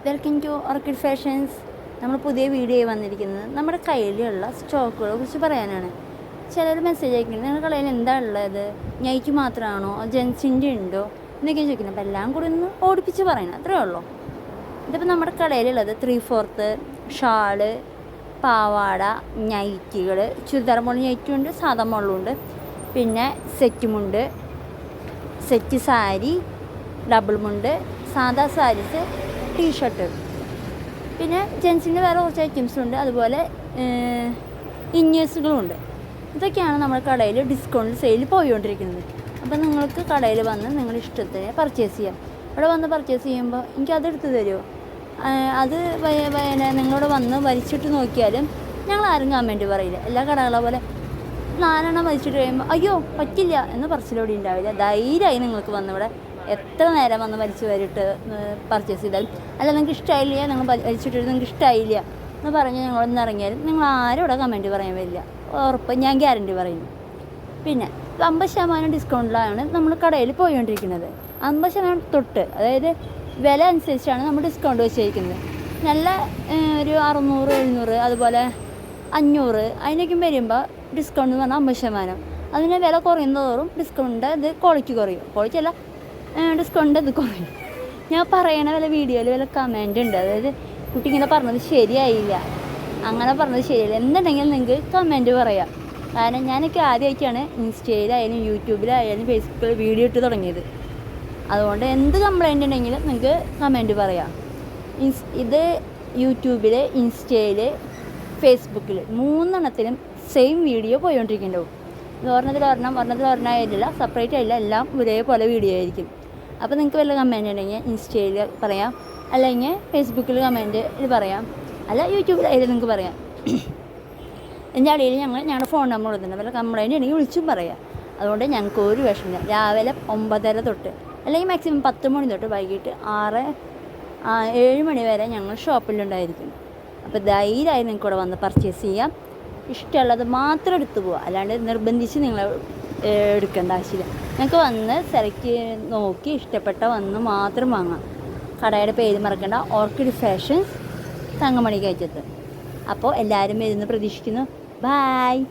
Welcome to orchid fashions. നമ്മൾ പുതിയ video വന്നിരിക്കുന്നത് നമ്മുടെ കയ്യിലുള്ള സ്റ്റോക്കുകളെ കുറിച്ച് പറയാനാണ്. ചിലർ മെസ്സേജ് അയക്കുന്നത് നിങ്ങളുടെ കടയിൽ എന്താ ഉള്ളത്, നൈറ്റ് മാത്രമാണോ, ജെൻസിൻ്റെ ഉണ്ടോ എന്നൊക്കെ ചോദിക്കുന്നത്. അപ്പോൾ എല്ലാം കൂടി ഒന്ന് ഓടിപ്പിച്ച് പറയണം, അത്രേ ഉള്ളൂ. ഇതിപ്പോൾ നമ്മുടെ കടയിലുള്ളത് 3/4 ഷാള്, പാവാട, നൈറ്റികൾ, ചുരിദാർ മോളിൽ നൈറ്റുണ്ട്, സാധാ മോളിലുണ്ട്. പിന്നെ സെറ്റുമുണ്ട്, സെറ്റ് സാരി, ഡബിൾ മുണ്ട്, സാധാ സാരീസ്, ടീഷർട്ട്. പിന്നെ ജെൻസിൻ്റെ വേറെ കുറച്ച് ഐറ്റംസുണ്ട്, അതുപോലെ ഇന്നേഴ്സുകളുണ്ട്. ഇതൊക്കെയാണ് നമ്മുടെ കടയിൽ ഡിസ്കൗണ്ട് സെയിൽ പോയിക്കൊണ്ടിരിക്കുന്നത്. അപ്പോൾ നിങ്ങൾക്ക് കടയിൽ വന്ന് നിങ്ങളുടെ ഇഷ്ടത്തിന് പർച്ചേസ് ചെയ്യാം. ഇവിടെ വന്ന് പർച്ചേസ് ചെയ്യുമ്പോൾ എനിക്കതെടുത്ത് തരുമോ, അത് നിങ്ങളോട് വന്ന് വലിച്ചിട്ട് നോക്കിയാലും ഞങ്ങൾ ആരും കമൻറ്റ് പറയില്ല. എല്ലാ കടകളെ പോലെ 4 എണ്ണം വലിച്ചിട്ട് കഴിയുമ്പോൾ അയ്യോ പറ്റില്ല എന്ന് പറച്ചിലൂടെ ഉണ്ടാവില്ല. ധൈര്യമായി നിങ്ങൾക്ക് വന്നിവിടെ എത്ര നേരം വന്ന് വലിച്ചു വരിട്ട് പർച്ചേസ് ചെയ്താലും, അല്ല നിങ്ങൾക്ക് ഇഷ്ടമായില്ല, നിങ്ങൾ വലിച്ചിട്ട് നിങ്ങൾക്ക് ഇഷ്ടമായില്ല എന്ന് പറഞ്ഞ് ഞങ്ങളൊന്ന് ഇറങ്ങിയാലും നിങ്ങൾ ആരും ഇവിടെ കമൻറ്റ് പറയാൻ വരില്ല, ഉറപ്പ്, ഞാൻ ഗ്യാരണ്ടി പറയുന്നു. പിന്നെ 50% ഡിസ്കൗണ്ടിലാണ് നമ്മൾ കടയിൽ പോയിക്കൊണ്ടിരിക്കുന്നത്. 50% തൊട്ട്, അതായത് വില അനുസരിച്ചാണ് നമ്മൾ ഡിസ്കൗണ്ട് വെച്ചിരിക്കുന്നത്. നല്ല ഒരു 600, 700, അതുപോലെ 500 അതിനൊക്കെ വരുമ്പോൾ ഡിസ്കൗണ്ട് എന്ന് പറഞ്ഞാൽ 50%. അതിന് വില കുറയുന്നതോറും ഡിസ്കൗണ്ട് ഇത് ക്വാളിറ്റി കുറയും. ക്വാളിറ്റി അല്ല, ഡിസ്കൗണ്ട് ഇത് കുറയും. ഞാൻ പറയണ വല്ല വീഡിയോയിൽ വല്ല കമൻ്റ് ഉണ്ട്, അതായത് കുട്ടി ഇങ്ങനെ പറഞ്ഞത് ശരിയായില്ല, അങ്ങനെ പറഞ്ഞത് ശരിയല്ല എന്നുണ്ടെങ്കിൽ നിങ്ങൾക്ക് കമൻറ്റ് പറയാം. കാരണം ഞാനൊക്കെ ആദ്യമായിട്ടാണ് ഇൻസ്റ്റയിലായാലും യൂട്യൂബിലായാലും ഫേസ്ബുക്കിൽ വീഡിയോ ഇട്ട് തുടങ്ങിയത്. അതുകൊണ്ട് എന്ത് കംപ്ലൈൻറ്റ് ഉണ്ടെങ്കിലും നിങ്ങൾക്ക് കമൻറ്റ് പറയാം. ഇത് യൂട്യൂബിൽ, ഇൻസ്റ്റയിൽ, ഫേസ്ബുക്കിൽ 3 എണ്ണത്തിലും സെയിം വീഡിയോ പോയിക്കൊണ്ടിരിക്കുന്നുണ്ടാവും. ഒരെണ്ണത്തിൽ ആയിട്ടില്ല, സെപ്പറേറ്റ് ആയില്ല, എല്ലാം ഒരേപോലെ വീഡിയോ ആയിരിക്കും. അപ്പോൾ നിങ്ങൾക്ക് വല്ല കമൻറ്റ് ഉണ്ടെങ്കിൽ ഇൻസ്റ്റയിൽ പറയാം, അല്ലെങ്കിൽ ഫേസ്ബുക്കിൽ കമൻറ്റ് പറയാം, അല്ല യൂട്യൂബിലായാലും നിങ്ങൾക്ക് പറയാം. എൻ്റെ അടിയിൽ ഞങ്ങളുടെ ഫോൺ നമ്പർ കൊടുത്തിട്ടുണ്ട്. വല്ല കംപ്ലൈൻറ്റ് ഉണ്ടെങ്കിൽ വിളിച്ചും പറയാം. അതുകൊണ്ട് ഞങ്ങൾക്ക് ഒരു വിഷമില്ല. രാവിലെ 9:30 തൊട്ട്, അല്ലെങ്കിൽ മാക്സിമം 10 മണി തൊട്ട് വൈകിട്ട് 7 മണി വരെ ഞങ്ങൾ ഷോപ്പിലുണ്ടായിരിക്കും. അപ്പോൾ ധൈര്യമായി നിങ്ങൾക്ക് ഇവിടെ വന്ന് പർച്ചേസ് ചെയ്യാം. ഇഷ്ടമുള്ളത് മാത്രം എടുത്തു പോവുക, അല്ലാണ്ട് നിർബന്ധിച്ച് നിങ്ങൾ എടുക്കേണ്ട ആവശ്യമില്ല. നിങ്ങൾക്ക് വന്ന് സെലക്ട് നോക്കി ഇഷ്ടപ്പെട്ട വന്ന് മാത്രം വാങ്ങാം. കടയുടെ പേര് മറക്കേണ്ട, ഓർക്കിഡ് ഫാഷൻസ്, തങ്കമണി കയറ്റത്ത്. അപ്പോൾ എല്ലാവരും വരുന്ന പ്രതീക്ഷിക്കുന്നു. ബായ്.